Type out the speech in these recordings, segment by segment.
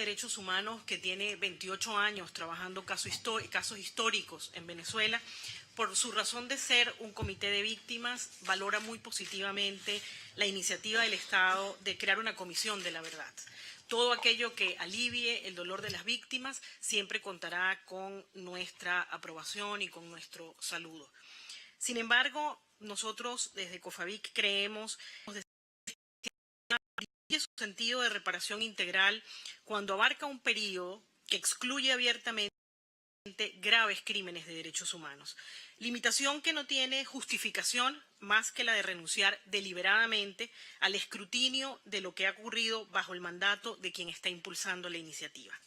Derechos Humanos, que tiene 28 años trabajando casos históricos en Venezuela, por su razón de ser un comité de víctimas, valora muy positivamente la iniciativa del Estado de crear una comisión de la verdad. Todo aquello que alivie el dolor de las víctimas siempre contará con nuestra aprobación y con nuestro saludo. Sin embargo, nosotros desde COFAVIC creemos que su sentido de reparación integral cuando abarca un periodo que excluye abiertamente graves crímenes de derechos humanos. Limitación que no tiene justificación más que la de renunciar deliberadamente al escrutinio de lo que ha ocurrido bajo el mandato de quien está impulsando la iniciativa.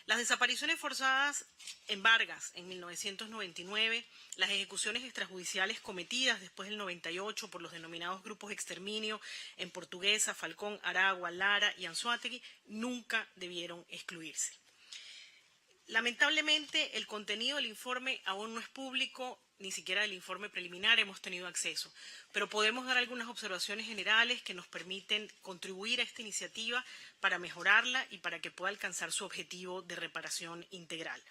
Las desapariciones forzadas en Vargas en 1999, las ejecuciones extrajudiciales cometidas después del 98 por los denominados grupos exterminio en Portuguesa, Falcón, Aragua, Lara y Anzoátegui nunca debieron excluirse. Lamentablemente, el contenido del informe aún no es público, ni siquiera del informe preliminar hemos tenido acceso, pero podemos dar algunas observaciones generales que nos permiten contribuir a esta iniciativa para mejorarla y para que pueda alcanzar su objetivo de reparación integral.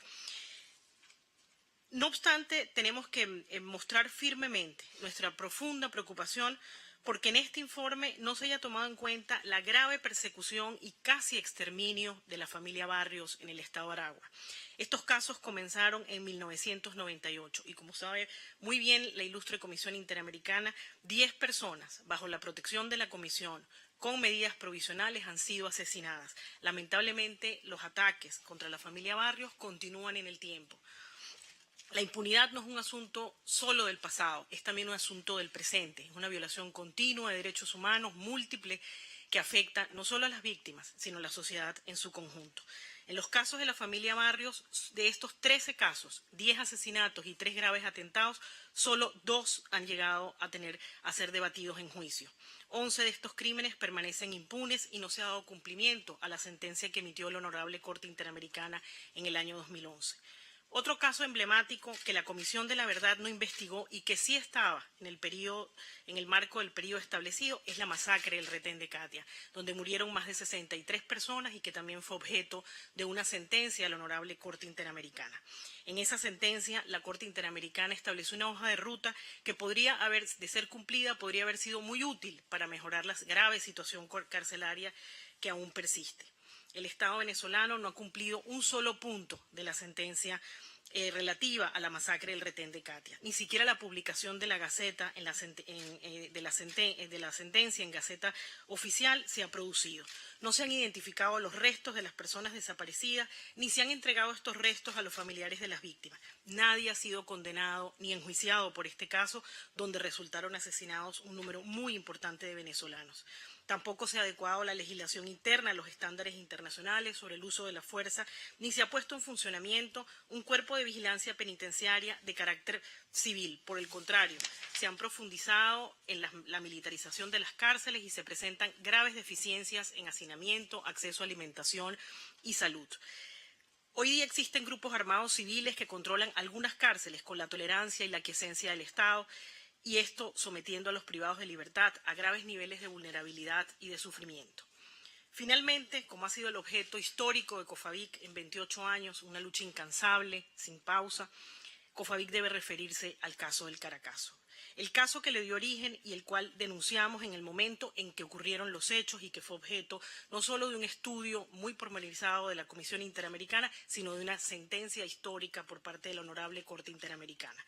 No obstante, tenemos que mostrar firmemente nuestra profunda preocupación porque en este informe no se haya tomado en cuenta la grave persecución y casi exterminio de la familia Barrios en el estado de Aragua. Estos casos comenzaron en 1998 y, como sabe muy bien la ilustre Comisión Interamericana, 10 personas bajo la protección de la Comisión con medidas provisionales han sido asesinadas. Lamentablemente, los ataques contra la familia Barrios continúan en el tiempo. La impunidad no es un asunto solo del pasado, es también un asunto del presente. Es una violación continua de derechos humanos múltiple que afecta no solo a las víctimas, sino a la sociedad en su conjunto. En los casos de la familia Barrios, de estos 13 casos, 10 asesinatos y 3 graves atentados, solo 2 han llegado a ser debatidos en juicio. 11 de estos crímenes permanecen impunes y no se ha dado cumplimiento a la sentencia que emitió la Honorable Corte Interamericana en el año 2011. Otro caso emblemático que la Comisión de la Verdad no investigó y que sí estaba en el marco del periodo establecido es la masacre del Retén de Katia, donde murieron más de 63 personas y que también fue objeto de una sentencia de la Honorable Corte Interamericana. En esa sentencia, la Corte Interamericana estableció una hoja de ruta que de ser cumplida, podría haber sido muy útil para mejorar la grave situación carcelaria que aún persiste. El Estado venezolano no ha cumplido un solo punto de la sentencia relativa a la masacre del Retén de Katia. Ni siquiera la publicación de la Gaceta de la sentencia en Gaceta Oficial se ha producido. No se han identificado los restos de las personas desaparecidas, ni se han entregado estos restos a los familiares de las víctimas. Nadie ha sido condenado ni enjuiciado por este caso, donde resultaron asesinados un número muy importante de venezolanos. Tampoco se ha adecuado la legislación interna a los estándares internacionales sobre el uso de la fuerza, ni se ha puesto en funcionamiento un cuerpo de vigilancia penitenciaria de carácter civil. Por el contrario, se han profundizado en la militarización de las cárceles y se presentan graves deficiencias en hacinamiento, acceso a alimentación y salud. Hoy día existen grupos armados civiles que controlan algunas cárceles con la tolerancia y la aquiescencia del Estado, y esto sometiendo a los privados de libertad a graves niveles de vulnerabilidad y de sufrimiento. Finalmente, como ha sido el objeto histórico de COFAVIC en 28 años, una lucha incansable, sin pausa, COFAVIC debe referirse al caso del Caracazo. El caso que le dio origen y el cual denunciamos en el momento en que ocurrieron los hechos y que fue objeto no solo de un estudio muy pormenorizado de la Comisión Interamericana, sino de una sentencia histórica por parte de la Honorable Corte Interamericana.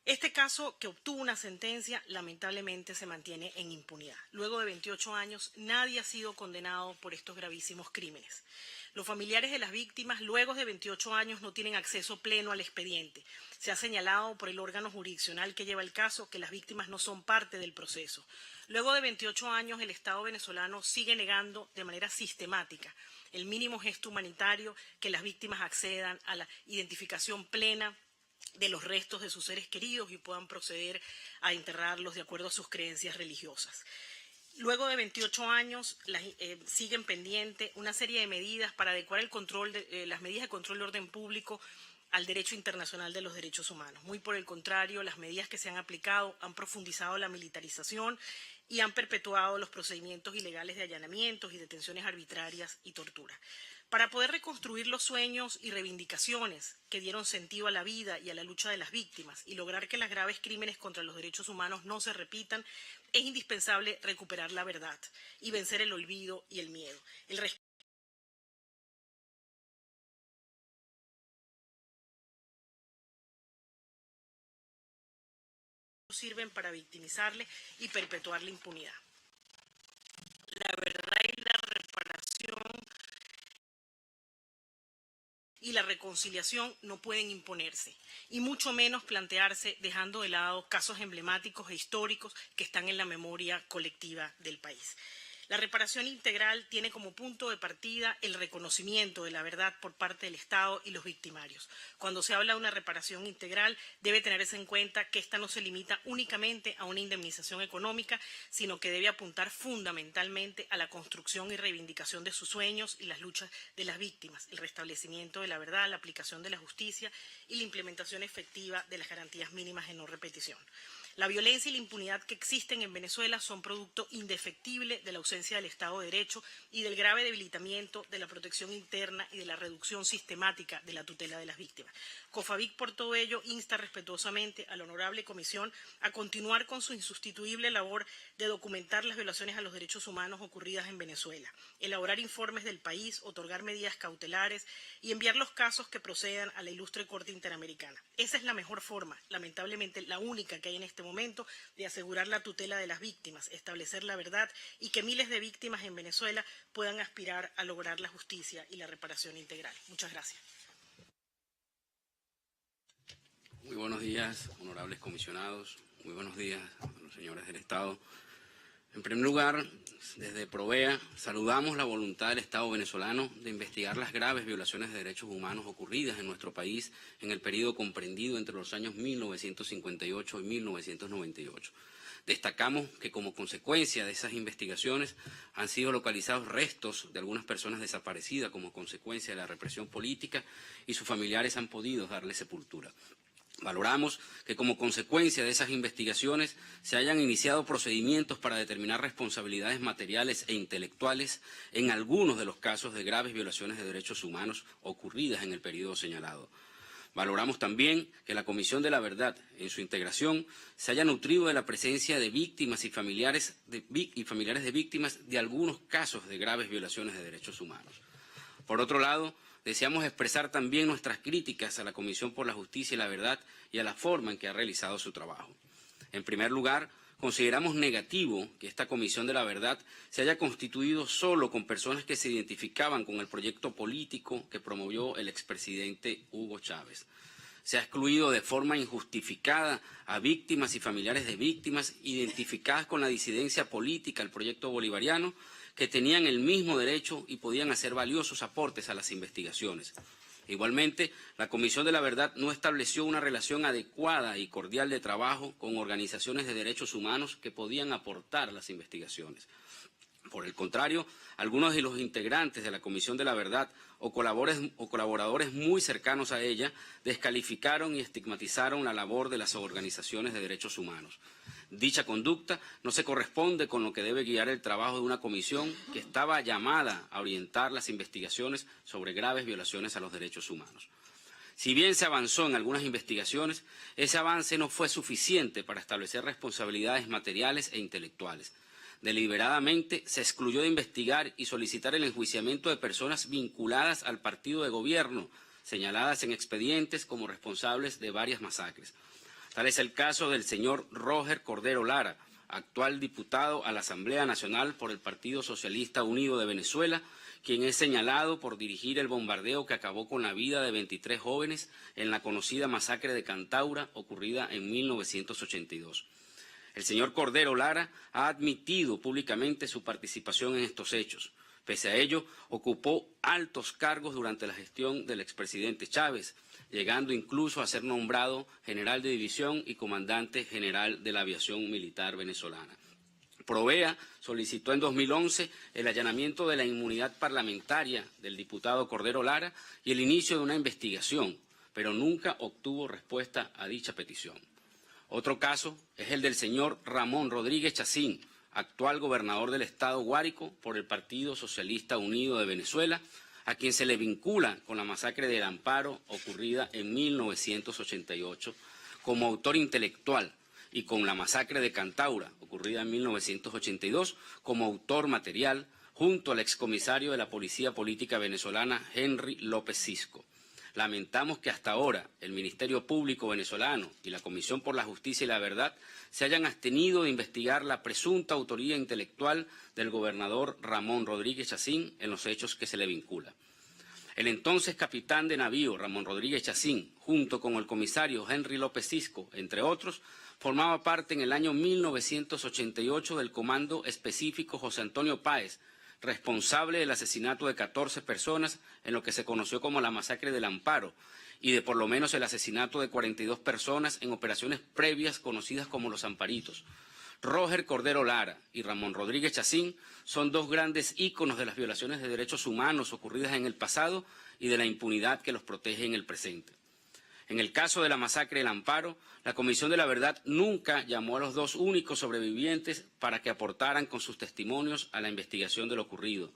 Este caso, que obtuvo una sentencia, lamentablemente se mantiene en impunidad. Luego de 28 años, nadie ha sido condenado por estos gravísimos crímenes. Los familiares de las víctimas, luego de 28 años, no tienen acceso pleno al expediente. Se ha señalado por el órgano jurisdiccional que lleva el caso que las víctimas no son parte del proceso. Luego de 28 años, el Estado venezolano sigue negando de manera sistemática el mínimo gesto humanitario que las víctimas accedan a la identificación plena de los restos de sus seres queridos y puedan proceder a enterrarlos de acuerdo a sus creencias religiosas. Luego de 28 años, siguen pendientes una serie de medidas para adecuar las medidas de control de orden público al derecho internacional de los derechos humanos. Muy por el contrario, las medidas que se han aplicado han profundizado la militarización y han perpetuado los procedimientos ilegales de allanamientos y detenciones arbitrarias y tortura. Para poder reconstruir los sueños y reivindicaciones que dieron sentido a la vida y a la lucha de las víctimas y lograr que los graves crímenes contra los derechos humanos no se repitan, es indispensable recuperar la verdad y vencer el olvido y el miedo. Sirven para victimizarle y perpetuar la impunidad. La verdad y la reparación y la reconciliación no pueden imponerse, y mucho menos plantearse dejando de lado casos emblemáticos e históricos que están en la memoria colectiva del país. La reparación integral tiene como punto de partida el reconocimiento de la verdad por parte del Estado y los victimarios. Cuando se habla de una reparación integral, debe tenerse en cuenta que esta no se limita únicamente a una indemnización económica, sino que debe apuntar fundamentalmente a la construcción y reivindicación de sus sueños y las luchas de las víctimas, el restablecimiento de la verdad, la aplicación de la justicia y la implementación efectiva de las garantías mínimas de no repetición. La violencia y la impunidad que existen en Venezuela son producto indefectible de la ausencia del Estado de Derecho y del grave debilitamiento de la protección interna y de la reducción sistemática de la tutela de las víctimas. COFAVIC, por todo ello, insta respetuosamente a la Honorable Comisión a continuar con su insustituible labor de documentar las violaciones a los derechos humanos ocurridas en Venezuela, elaborar informes del país, otorgar medidas cautelares y enviar los casos que procedan a la ilustre Corte Interamericana. Esa es la mejor forma, lamentablemente la única que hay en este momento, de asegurar la tutela de las víctimas, establecer la verdad y que miles de víctimas en Venezuela puedan aspirar a lograr la justicia y la reparación integral. Muchas gracias. Muy buenos días, honorables comisionados. Muy buenos días a los señores del Estado. En primer lugar, desde Provea, saludamos la voluntad del Estado venezolano de investigar las graves violaciones de derechos humanos ocurridas en nuestro país en el periodo comprendido entre los años 1958 y 1998. Destacamos que como consecuencia de esas investigaciones han sido localizados restos de algunas personas desaparecidas como consecuencia de la represión política y sus familiares han podido darle sepultura. Valoramos que como consecuencia de esas investigaciones se hayan iniciado procedimientos para determinar responsabilidades materiales e intelectuales en algunos de los casos de graves violaciones de derechos humanos ocurridas en el periodo señalado. Valoramos también que la Comisión de la Verdad, en su integración, se haya nutrido de la presencia de víctimas y familiares de víctimas de algunos casos de graves violaciones de derechos humanos. Por otro lado, deseamos expresar también nuestras críticas a la Comisión por la Justicia y la Verdad y a la forma en que ha realizado su trabajo. En primer lugar, consideramos negativo que esta Comisión de la Verdad se haya constituido solo con personas que se identificaban con el proyecto político que promovió el expresidente Hugo Chávez. Se ha excluido de forma injustificada a víctimas y familiares de víctimas identificadas con la disidencia política al proyecto bolivariano, que tenían el mismo derecho y podían hacer valiosos aportes a las investigaciones. Igualmente, la Comisión de la Verdad no estableció una relación adecuada y cordial de trabajo con organizaciones de derechos humanos que podían aportar a las investigaciones. Por el contrario, algunos de los integrantes de la Comisión de la Verdad o colaboradores muy cercanos a ella descalificaron y estigmatizaron la labor de las organizaciones de derechos humanos. Dicha conducta no se corresponde con lo que debe guiar el trabajo de una comisión que estaba llamada a orientar las investigaciones sobre graves violaciones a los derechos humanos. Si bien se avanzó en algunas investigaciones, ese avance no fue suficiente para establecer responsabilidades materiales e intelectuales. Deliberadamente se excluyó de investigar y solicitar el enjuiciamiento de personas vinculadas al partido de gobierno, señaladas en expedientes como responsables de varias masacres. Tal es el caso del señor Roger Cordero Lara, actual diputado a la Asamblea Nacional por el Partido Socialista Unido de Venezuela, quien es señalado por dirigir el bombardeo que acabó con la vida de 23 jóvenes en la conocida masacre de Cantaura ocurrida en 1982. El señor Cordero Lara ha admitido públicamente su participación en estos hechos. Pese a ello, ocupó altos cargos durante la gestión del expresidente Chávez, llegando incluso a ser nombrado general de división y comandante general de la aviación militar venezolana. Provea solicitó en 2011 el allanamiento de la inmunidad parlamentaria del diputado Cordero Lara y el inicio de una investigación, pero nunca obtuvo respuesta a dicha petición. Otro caso es el del señor Ramón Rodríguez Chacín, actual gobernador del estado Guárico por el Partido Socialista Unido de Venezuela, a quien se le vincula con la masacre del Amparo ocurrida en 1988 como autor intelectual y con la masacre de Cantaura ocurrida en 1982 como autor material, junto al excomisario de la Policía Política venezolana Henry López Cisco. Lamentamos que hasta ahora el Ministerio Público venezolano y la Comisión por la Justicia y la Verdad se hayan abstenido de investigar la presunta autoría intelectual del gobernador Ramón Rodríguez Chacín en los hechos que se le vincula. El entonces capitán de navío Ramón Rodríguez Chacín, junto con el comisario Henry López Cisco, entre otros, formaba parte en el año 1988 del Comando Específico José Antonio Páez, responsable del asesinato de 14 personas en lo que se conoció como la masacre del Amparo y de por lo menos el asesinato de 42 personas en operaciones previas conocidas como los Amparitos. Roger Cordero Lara y Ramón Rodríguez Chacín son dos grandes íconos de las violaciones de derechos humanos ocurridas en el pasado y de la impunidad que los protege en el presente. En el caso de la masacre del Amparo, la Comisión de la Verdad nunca llamó a los dos únicos sobrevivientes para que aportaran con sus testimonios a la investigación de lo ocurrido.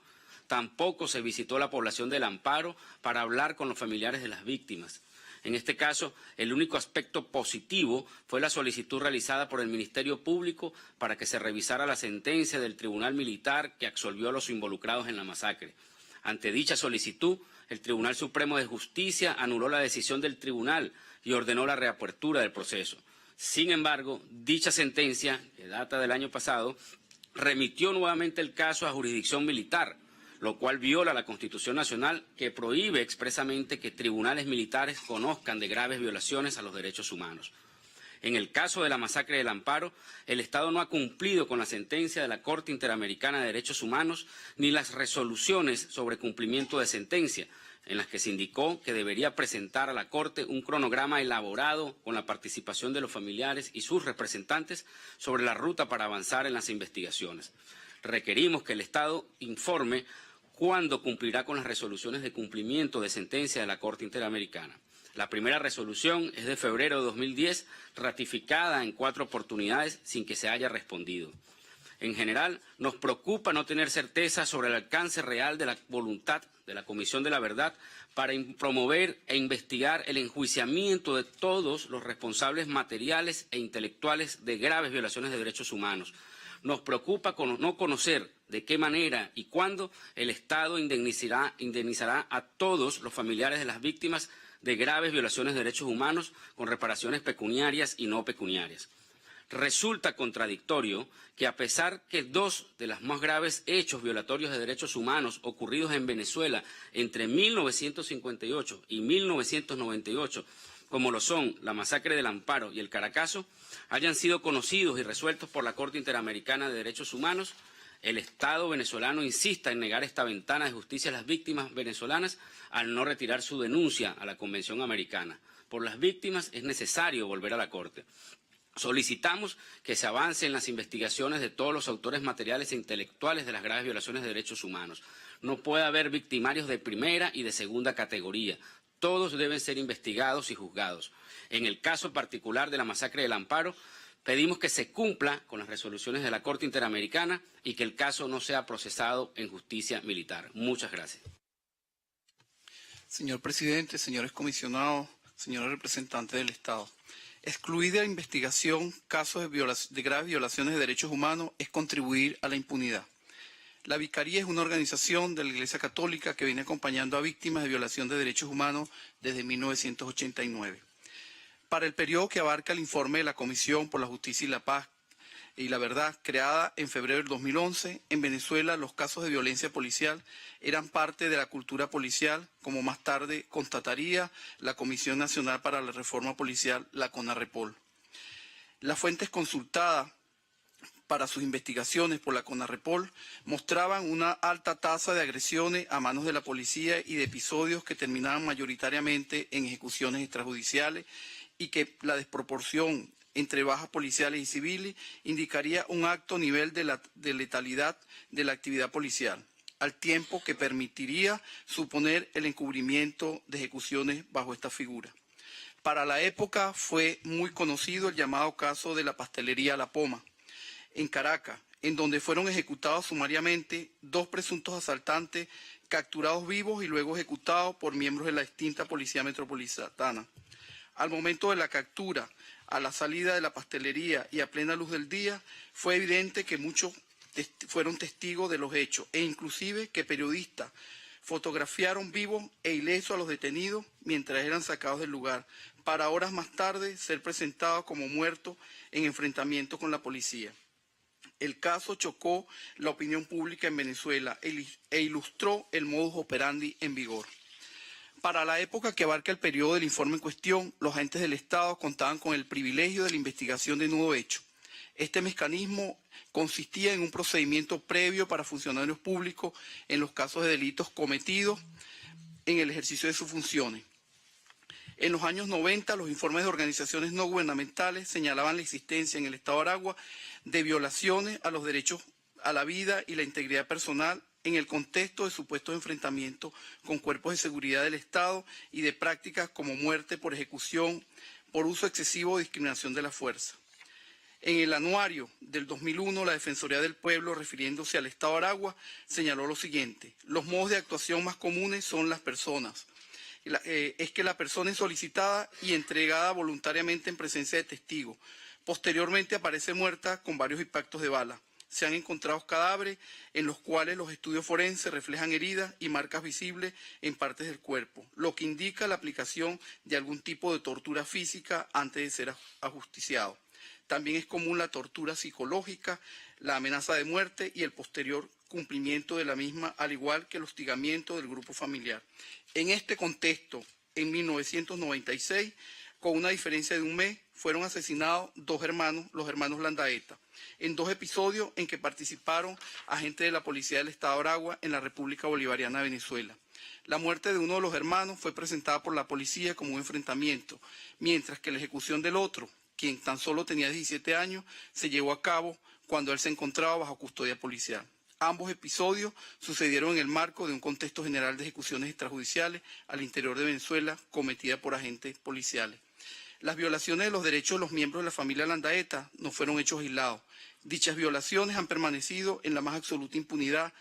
Tampoco se visitó la población del Amparo para hablar con los familiares de las víctimas. En este caso, el único aspecto positivo fue la solicitud realizada por el Ministerio Público para que se revisara la sentencia del Tribunal Militar que absolvió a los involucrados en la masacre. Ante dicha solicitud, el Tribunal Supremo de Justicia anuló la decisión del tribunal y ordenó la reapertura del proceso. Sin embargo, dicha sentencia, que data del año pasado, remitió nuevamente el caso a jurisdicción militar, lo cual viola la Constitución Nacional que prohíbe expresamente que tribunales militares conozcan de graves violaciones a los derechos humanos. En el caso de la masacre del Amparo, el Estado no ha cumplido con la sentencia de la Corte Interamericana de Derechos Humanos ni las resoluciones sobre cumplimiento de sentencia, en las que se indicó que debería presentar a la Corte un cronograma elaborado con la participación de los familiares y sus representantes sobre la ruta para avanzar en las investigaciones. Requerimos que el Estado informe cuándo cumplirá con las resoluciones de cumplimiento de sentencia de la Corte Interamericana. La primera resolución es de febrero de 2010, ratificada en 4 oportunidades sin que se haya respondido. En general, nos preocupa no tener certeza sobre el alcance real de la voluntad de la Comisión de la Verdad para promover e investigar el enjuiciamiento de todos los responsables materiales e intelectuales de graves violaciones de derechos humanos. Nos preocupa no conocer de qué manera y cuándo el Estado indemnizará a todos los familiares de las víctimas de graves violaciones de derechos humanos con reparaciones pecuniarias y no pecuniarias. Resulta contradictorio que a pesar que 2 de los más graves hechos violatorios de derechos humanos ocurridos en Venezuela entre 1958 y 1998, como lo son la masacre del Amparo y el Caracazo, hayan sido conocidos y resueltos por la Corte Interamericana de Derechos Humanos, el Estado venezolano insista en negar esta ventana de justicia a las víctimas venezolanas al no retirar su denuncia a la Convención Americana. Por las víctimas es necesario volver a la Corte. Solicitamos que se avance en las investigaciones de todos los autores materiales e intelectuales de las graves violaciones de derechos humanos. No puede haber victimarios de primera y de segunda categoría. Todos deben ser investigados y juzgados. En el caso particular de la masacre del Amparo, pedimos que se cumpla con las resoluciones de la Corte Interamericana y que el caso no sea procesado en justicia militar. Muchas gracias. Señor presidente, señores comisionados, señores representantes del Estado. Excluir de la investigación casos de graves violaciones de derechos humanos es contribuir a la impunidad. La Vicaría es una organización de la Iglesia Católica que viene acompañando a víctimas de violación de derechos humanos desde 1989. Para el periodo que abarca el informe de la Comisión por la Justicia y la Paz y la Verdad, creada en febrero del 2011, en Venezuela los casos de violencia policial eran parte de la cultura policial, como más tarde constataría la Comisión Nacional para la Reforma Policial, la CONARREPOL. Las fuentes consultadas para sus investigaciones por la CONARREPOL mostraban una alta tasa de agresiones a manos de la policía y de episodios que terminaban mayoritariamente en ejecuciones extrajudiciales y que la desproporción entre bajas policiales y civiles indicaría un alto nivel de letalidad de la actividad policial, al tiempo que permitiría suponer el encubrimiento de ejecuciones bajo esta figura. Para la época fue muy conocido el llamado caso de la pastelería La Poma, en Caracas, en donde fueron ejecutados sumariamente 2 presuntos asaltantes capturados vivos y luego ejecutados por miembros de la extinta Policía Metropolitana. Al momento de la captura, a la salida de la pastelería y a plena luz del día, fue evidente que muchos fueron testigos de los hechos e inclusive que periodistas fotografiaron vivos e ilesos a los detenidos mientras eran sacados del lugar, para horas más tarde ser presentados como muertos en enfrentamiento con la policía. El caso chocó la opinión pública en Venezuela e ilustró el modus operandi en vigor. Para la época que abarca el periodo del informe en cuestión, los agentes del Estado contaban con el privilegio de la investigación de nudo hecho. Este mecanismo consistía en un procedimiento previo para funcionarios públicos en los casos de delitos cometidos en el ejercicio de sus funciones. En los años 90, los informes de organizaciones no gubernamentales señalaban la existencia en el Estado de Aragua de violaciones a los derechos a la vida y la integridad personal en el contexto de supuestos enfrentamientos con cuerpos de seguridad del Estado y de prácticas como muerte por ejecución, por uso excesivo o discriminación de la fuerza. En el anuario del 2001, la Defensoría del Pueblo, refiriéndose al Estado de Aragua, señaló lo siguiente: los modos de actuación más comunes son las personas. Es que la persona es solicitada y entregada voluntariamente en presencia de testigos. Posteriormente aparece muerta con varios impactos de bala. Se han encontrado cadáveres en los cuales los estudios forenses reflejan heridas y marcas visibles en partes del cuerpo, lo que indica la aplicación de algún tipo de tortura física antes de ser ajusticiado. También es común la tortura psicológica, la amenaza de muerte y el posterior cumplimiento de la misma, al igual que el hostigamiento del grupo familiar. En este contexto, en 1996, con una diferencia de un mes, fueron asesinados dos hermanos, los hermanos Landaeta, en dos episodios en que participaron agentes de la Policía del Estado de Aragua en la República Bolivariana de Venezuela. La muerte de uno de los hermanos fue presentada por la policía como un enfrentamiento, mientras que la ejecución del otro, quien tan solo tenía 17 años, se llevó a cabo cuando él se encontraba bajo custodia policial. Ambos episodios sucedieron en el marco de un contexto general de ejecuciones extrajudiciales al interior de Venezuela cometidas por agentes policiales. Las violaciones de los derechos de los miembros de la familia Landaeta no fueron hechos aislados. Dichas violaciones han permanecido en la más absoluta impunidad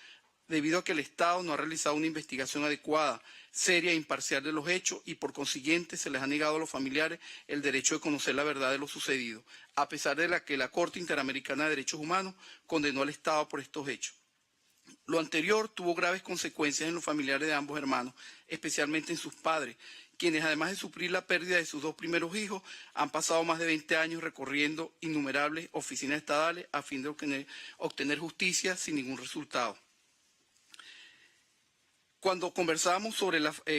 debido a que el Estado no ha realizado una investigación adecuada, seria e imparcial de los hechos y por consiguiente se les ha negado a los familiares el derecho de conocer la verdad de lo sucedido, a pesar de que la Corte Interamericana de Derechos Humanos condenó al Estado por estos hechos. Lo anterior tuvo graves consecuencias en los familiares de ambos hermanos, especialmente en sus padres, quienes además de sufrir la pérdida de sus dos primeros hijos, han pasado más de 20 años recorriendo innumerables oficinas estadales a fin de obtener justicia sin ningún resultado. Cuando conversábamos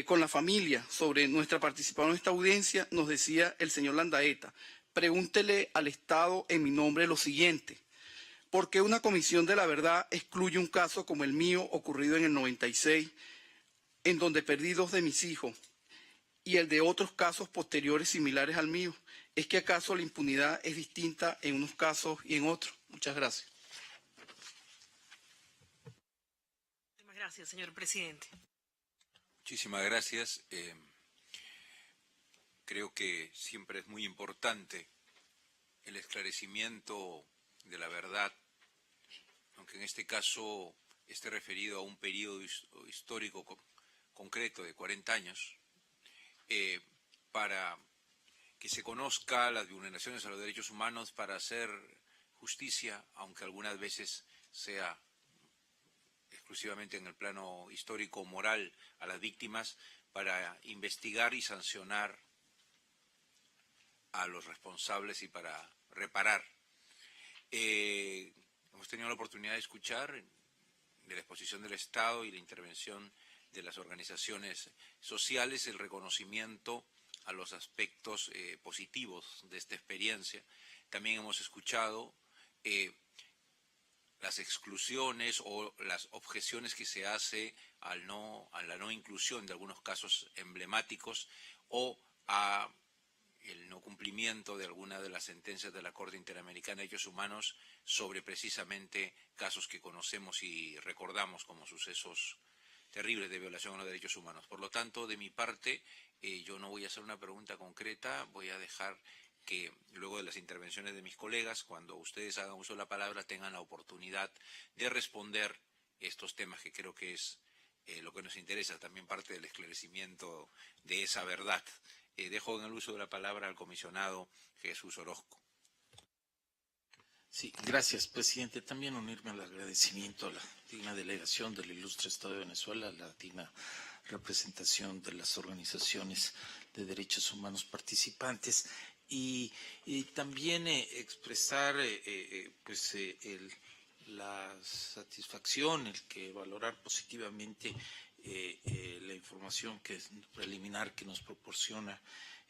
con la familia sobre nuestra participación en esta audiencia, nos decía el señor Landaeta: pregúntele al Estado en mi nombre lo siguiente: ¿por qué una comisión de la verdad excluye un caso como el mío ocurrido en el 96, en donde perdí dos de mis hijos, y el de otros casos posteriores similares al mío? ¿Es que acaso la impunidad es distinta en unos casos y en otros? Muchas gracias. Muchas gracias, señor presidente. Muchísimas gracias. Creo que siempre es muy importante el esclarecimiento de la verdad, aunque en este caso esté referido a un periodo histórico concreto de 40 años, para que se conozca las vulneraciones a los derechos humanos, para hacer justicia, aunque algunas veces sea exclusivamente en el plano histórico moral a las víctimas, para investigar y sancionar a los responsables y para reparar. Hemos tenido la oportunidad de escuchar de la exposición del Estado y la intervención de las organizaciones sociales el reconocimiento a los aspectos positivos de esta experiencia. También hemos escuchado las exclusiones o las objeciones que se hace a la no inclusión de algunos casos emblemáticos o a el no cumplimiento de alguna de las sentencias de la Corte Interamericana de Derechos Humanos sobre precisamente casos que conocemos y recordamos como sucesos terribles de violación a los derechos humanos. Por lo tanto, de mi parte, yo no voy a hacer una pregunta concreta, voy a dejar que luego de las intervenciones de mis colegas, cuando ustedes hagan uso de la palabra, tengan la oportunidad de responder estos temas que creo que es lo que nos interesa, también parte del esclarecimiento de esa verdad. Dejo en el uso de la palabra al comisionado Jesús Orozco. Sí, gracias, presidente. También unirme al agradecimiento a la digna delegación del ilustre Estado de Venezuela, a la digna representación de las organizaciones de derechos humanos participantes y también expresar la satisfacción, el que valorar positivamente la información preliminar que nos proporciona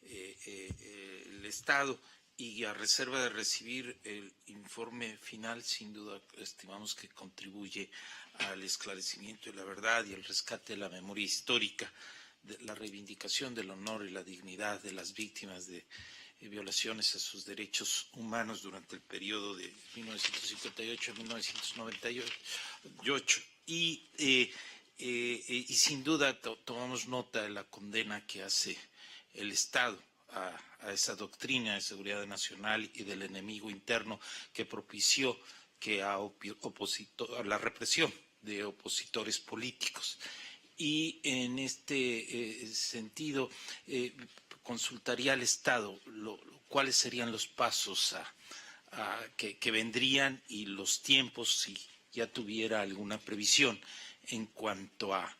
el Estado. Y a reserva de recibir el informe final, sin duda estimamos que contribuye al esclarecimiento de la verdad y al rescate de la memoria histórica, de la reivindicación del honor y la dignidad de las víctimas de violaciones a sus derechos humanos durante el periodo de 1958 a 1998. Y sin duda tomamos nota de la condena que hace el Estado a esa doctrina de seguridad nacional y del enemigo interno que propició que a la represión de opositores políticos. Y en este sentido, consultaría al Estado cuáles serían los pasos que vendrían y los tiempos, si ya tuviera alguna previsión en cuanto a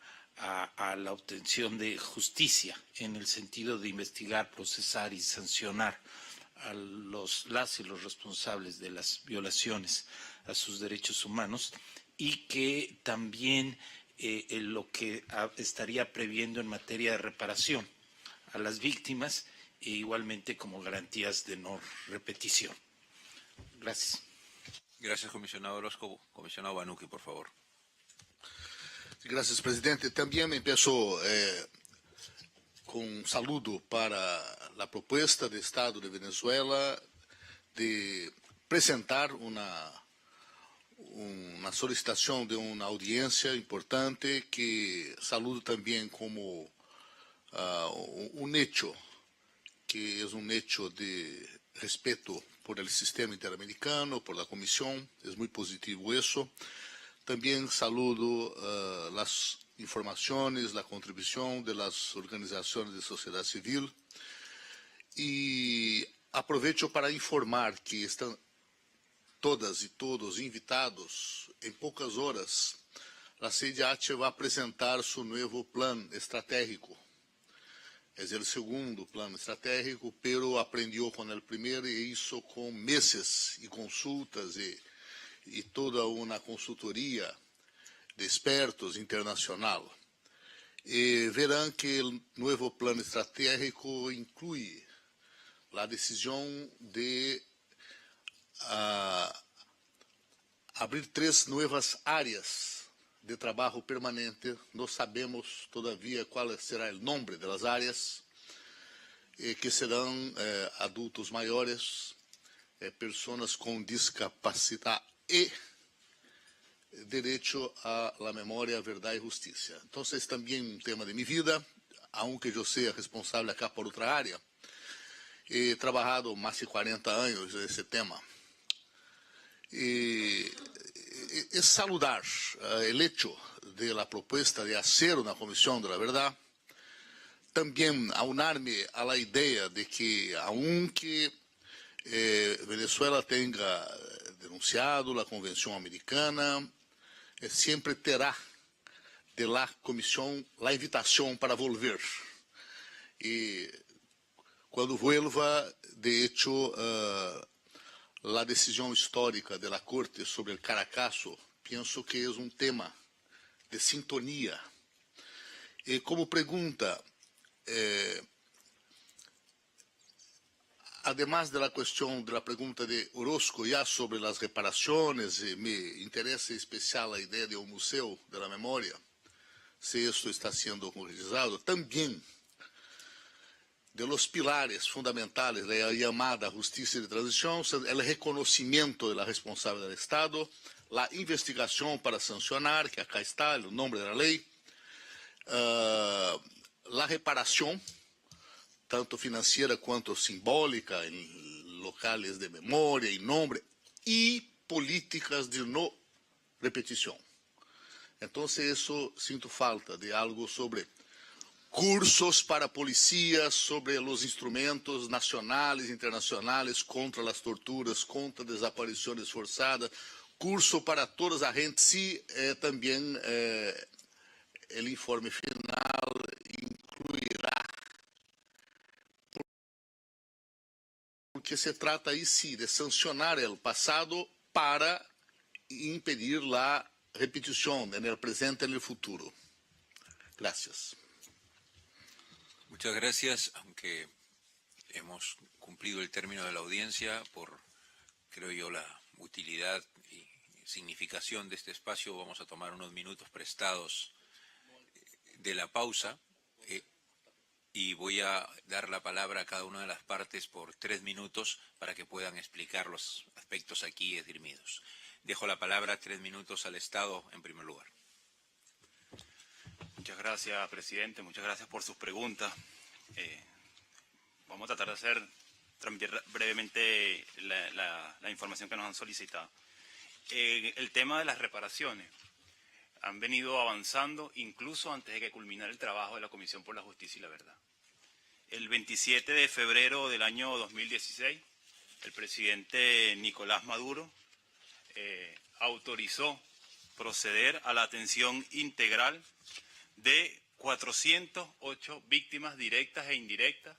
la obtención de justicia en el sentido de investigar, procesar y sancionar a las y los responsables de las violaciones a sus derechos humanos y que también lo que estaría previendo en materia de reparación a las víctimas e igualmente como garantías de no repetición. Gracias. Gracias, comisionado Orozco. Comisionado Banucchi, por favor. Gracias, presidente. También empiezo con un saludo para la propuesta de Estado de Venezuela de presentar una solicitación de una audiencia importante que saludo también como un hecho, que es un hecho de respeto por el sistema interamericano, por la Comisión. Es muy positivo eso. También saludo las informaciones, la contribución de las organizaciones de sociedad civil y aprovecho para informar que están todas y todos invitados. En pocas horas, la CIDH va a presentar su nuevo plan estratégico. Es el segundo plan estratégico, pero aprendió con el primero e hizo con meses y consultas y toda una consultoría de expertos internacional. Verán que el nuevo plan estratégico incluye la decisión de abrir 3 nuevas áreas de trabajo permanente. No sabemos todavía cuál será el nombre de las áreas, que serán adultos mayores, personas con discapacidad y derecho a la memoria, verdad y justicia. Entonces, también un tema de mi vida, aunque yo sea responsable acá por otra área. He trabajado más de 40 años en ese tema. Es saludar el hecho de la propuesta de hacer una comisión de la verdad. También aunarme a la idea de que, aunque Venezuela tenga denunciado la Convención Americana, siempre terá de la Comisión la invitación para volver. Y cuando vuelva, de hecho, la decisión histórica de la Corte sobre el Caracazo, pienso que es un tema de sintonía. Como pregunta, además de la cuestión de la pregunta de Orozco ya sobre las reparaciones, me interesa especial la idea de un museo de la memoria, si esto está siendo concretizado. También de los pilares fundamentales de la llamada justicia de transición, el reconocimiento de la responsabilidad del Estado, la investigación para sancionar, que acá está el nombre de la ley, la reparación, tanto financiera cuanto simbólica, en locales de memoria y nombre, y políticas de no repetición. Entonces eso siento falta de algo sobre cursos para policías, sobre los instrumentos nacionales e internacionales contra las torturas, contra desapariciones forzadas, curso para todas las agentes, sí, también el informe final incluirá, porque se trata ahí sí de sancionar el pasado para impedir la repetición en el presente y en el futuro. Gracias. Muchas gracias, aunque hemos cumplido el término de la audiencia por, creo yo, la utilidad y significación de este espacio, vamos a tomar unos minutos prestados de la pausa y voy a dar la palabra a cada una de las partes por 3 minutos para que puedan explicar los aspectos aquí esgrimidos. Dejo la palabra 3 minutos al Estado en primer lugar. Muchas gracias, presidente. Muchas gracias por sus preguntas. Vamos a tratar de transmitir brevemente la información que nos han solicitado. El tema de las reparaciones han venido avanzando incluso antes de que culminara el trabajo de la Comisión por la Justicia y la Verdad. El 27 de febrero del año 2016, el presidente Nicolás Maduro autorizó proceder a la atención integral de 408 víctimas directas e indirectas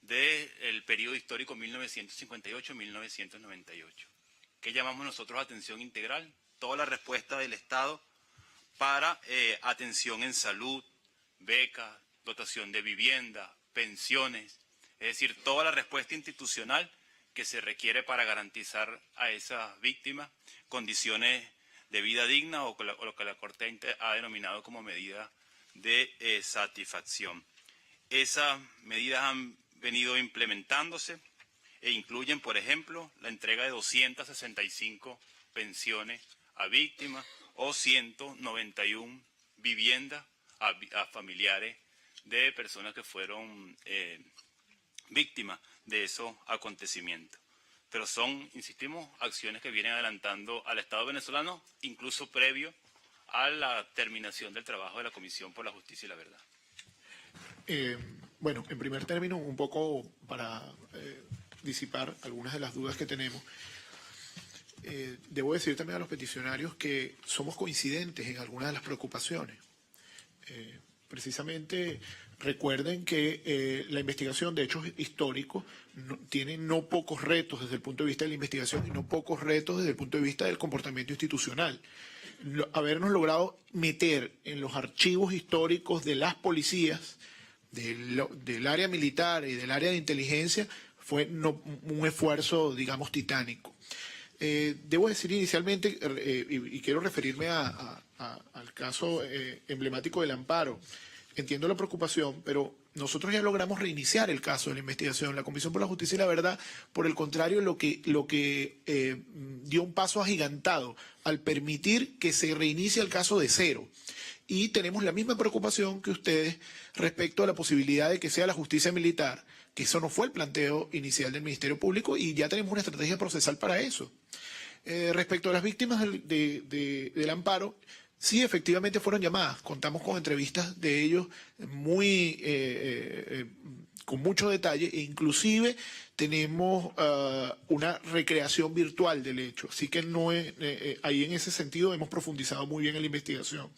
del periodo histórico 1958-1998. ¿Qué llamamos nosotros atención integral? Toda la respuesta del Estado para atención en salud, becas, dotación de vivienda, pensiones, es decir, toda la respuesta institucional que se requiere para garantizar a esas víctimas condiciones de vida digna o lo que la Corte ha denominado como medida de satisfacción. Esas medidas han venido implementándose e incluyen, por ejemplo, la entrega de 265 pensiones a víctimas o 191 viviendas a familiares de personas que fueron víctimas de esos acontecimientos. Pero son, insistimos, acciones que vienen adelantando al Estado venezolano, incluso previo a la terminación del trabajo de la Comisión por la Justicia y la Verdad. Bueno, en primer término, un poco para disipar algunas de las dudas que tenemos, debo decir también a los peticionarios que somos coincidentes en algunas de las preocupaciones. Precisamente recuerden que la investigación de hechos históricos tiene no pocos retos desde el punto de vista de la investigación y no pocos retos desde el punto de vista del comportamiento institucional. Habernos logrado meter en los archivos históricos de las policías, del área militar y del área de inteligencia, fue un esfuerzo, digamos, titánico. Debo decir inicialmente, y quiero referirme al caso emblemático del Amparo. Entiendo la preocupación, pero nosotros ya logramos reiniciar el caso de la investigación. La Comisión por la Justicia y la Verdad, por el contrario, lo que dio un paso agigantado al permitir que se reinicie el caso de cero. Y tenemos la misma preocupación que ustedes respecto a la posibilidad de que sea la justicia militar, que eso no fue el planteo inicial del Ministerio Público y ya tenemos una estrategia procesal para eso. Respecto a las víctimas del Amparo, sí, efectivamente fueron llamadas. Contamos con entrevistas de ellos con mucho detalle e inclusive tenemos una recreación virtual del hecho. Así que ahí en ese sentido hemos profundizado muy bien en la investigación.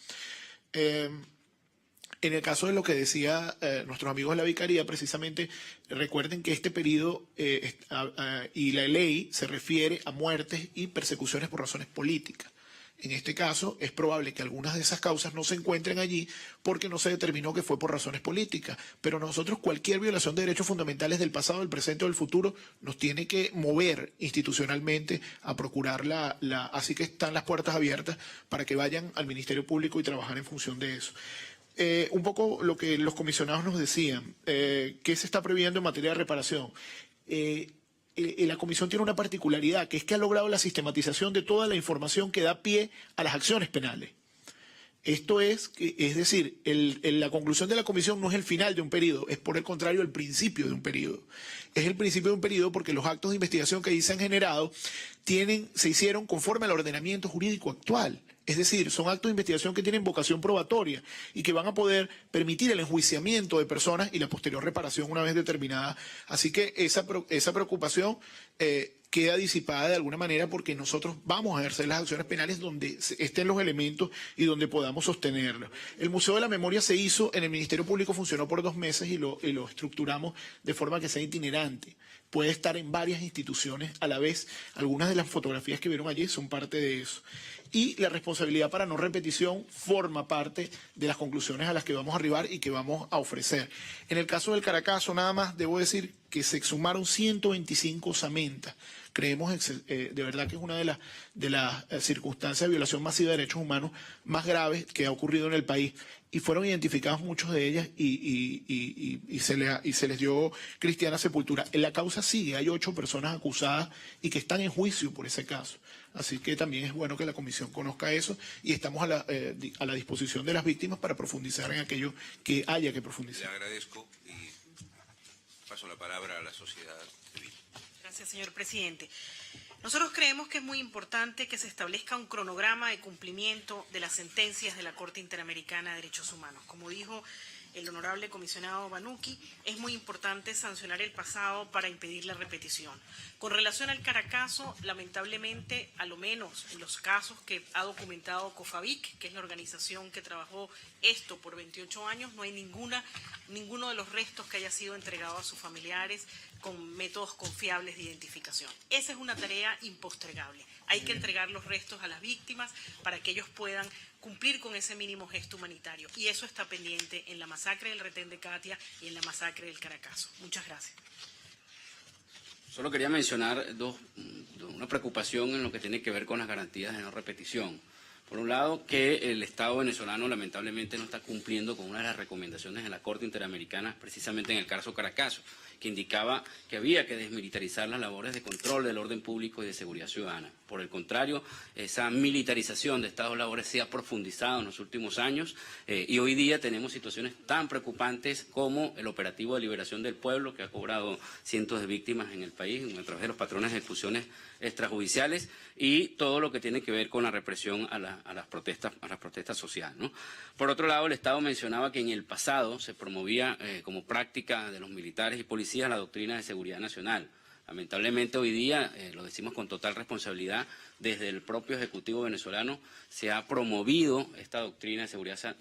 En el caso de lo que decía nuestros amigos de la Vicaría, precisamente recuerden que este periodo y la ley se refiere a muertes y persecuciones por razones políticas. En este caso, es probable que algunas de esas causas no se encuentren allí porque no se determinó que fue por razones políticas. Pero nosotros, cualquier violación de derechos fundamentales del pasado, del presente o del futuro, nos tiene que mover institucionalmente a procurar así que están las puertas abiertas para que vayan al Ministerio Público y trabajar en función de eso. Un poco lo que los comisionados nos decían, ¿qué se está previendo en materia de reparación? La Comisión tiene una particularidad, que es que ha logrado la sistematización de toda la información que da pie a las acciones penales. Esto es decir, la conclusión de la Comisión no es el final de un periodo, es por el contrario el principio de un periodo. Es el principio de un periodo porque los actos de investigación que ahí se han generado se hicieron conforme al ordenamiento jurídico actual. Es decir, son actos de investigación que tienen vocación probatoria y que van a poder permitir el enjuiciamiento de personas y la posterior reparación una vez determinada. Así que esa preocupación queda disipada de alguna manera porque nosotros vamos a ejercer las acciones penales donde estén los elementos y donde podamos sostenerlos. El Museo de la Memoria se hizo en el Ministerio Público, funcionó por 2 meses y lo estructuramos de forma que sea itinerante. Puede estar en varias instituciones a la vez. Algunas de las fotografías que vieron allí son parte de eso. Y la responsabilidad para no repetición forma parte de las conclusiones a las que vamos a arribar y que vamos a ofrecer. En el caso del Caracazo, nada más debo decir que se exhumaron 125 osamentas. Creemos de verdad que es una de las circunstancias de violación masiva de derechos humanos más graves que ha ocurrido en el país. Y fueron identificados muchos de ellas y se les dio cristiana sepultura. En la causa sigue, hay 8 personas acusadas y que están en juicio por ese caso. Así que también es bueno que la comisión conozca eso y estamos a la disposición de las víctimas para profundizar en aquello que haya que profundizar. Le agradezco y paso la palabra a la sociedad civil. Gracias, señor presidente. Nosotros creemos que es muy importante que se establezca un cronograma de cumplimiento de las sentencias de la Corte Interamericana de Derechos Humanos. Como dijo el honorable comisionado Banuki, es muy importante sancionar el pasado para impedir la repetición. Con relación al Caracazo, lamentablemente, a lo menos en los casos que ha documentado COFAVIC, que es la organización que trabajó esto por 28 años, no hay ninguno de los restos que haya sido entregado a sus familiares con métodos confiables de identificación. Esa es una tarea impostergable. Hay que entregar los restos a las víctimas para que ellos puedan cumplir con ese mínimo gesto humanitario. Y eso está pendiente en la masacre del Retén de Katia y en la masacre del Caracazo. Muchas gracias. Solo quería mencionar una preocupación en lo que tiene que ver con las garantías de no repetición. Por un lado, que el Estado venezolano lamentablemente no está cumpliendo con una de las recomendaciones de la Corte Interamericana, precisamente en el caso Caracazo, que indicaba que había que desmilitarizar las labores de control del orden público y de seguridad ciudadana. Por el contrario, esa militarización de estas labores se ha profundizado en los últimos años y hoy día tenemos situaciones tan preocupantes como el operativo de liberación del pueblo, que ha cobrado cientos de víctimas en el país a través de los patrones de ejecuciones extrajudiciales y todo lo que tiene que ver con la represión a las protestas sociales, ¿no? Por otro lado, el Estado mencionaba que en el pasado se promovía como práctica de los militares y policías la doctrina de seguridad nacional. Lamentablemente hoy día, lo decimos con total responsabilidad, desde el propio Ejecutivo venezolano se ha promovido esta doctrina de seguridad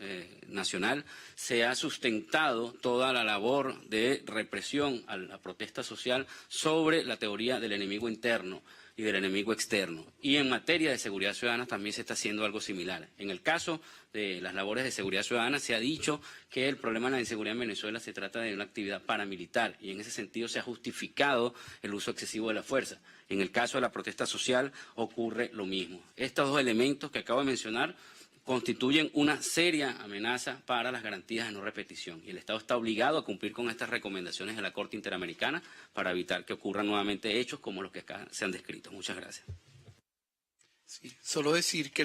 nacional, se ha sustentado toda la labor de represión a la protesta social sobre la teoría del enemigo interno y del enemigo externo. Y en materia de seguridad ciudadana también se está haciendo algo similar. En el caso de las labores de seguridad ciudadana se ha dicho que el problema de la inseguridad en Venezuela se trata de una actividad paramilitar y en ese sentido se ha justificado el uso excesivo de la fuerza. En el caso de la protesta social ocurre lo mismo. Estos 2 elementos que acabo de mencionar constituyen una seria amenaza para las garantías de no repetición y el Estado está obligado a cumplir con estas recomendaciones de la Corte Interamericana para evitar que ocurran nuevamente hechos como los que acá se han descrito. Muchas gracias. Sí, solo decir que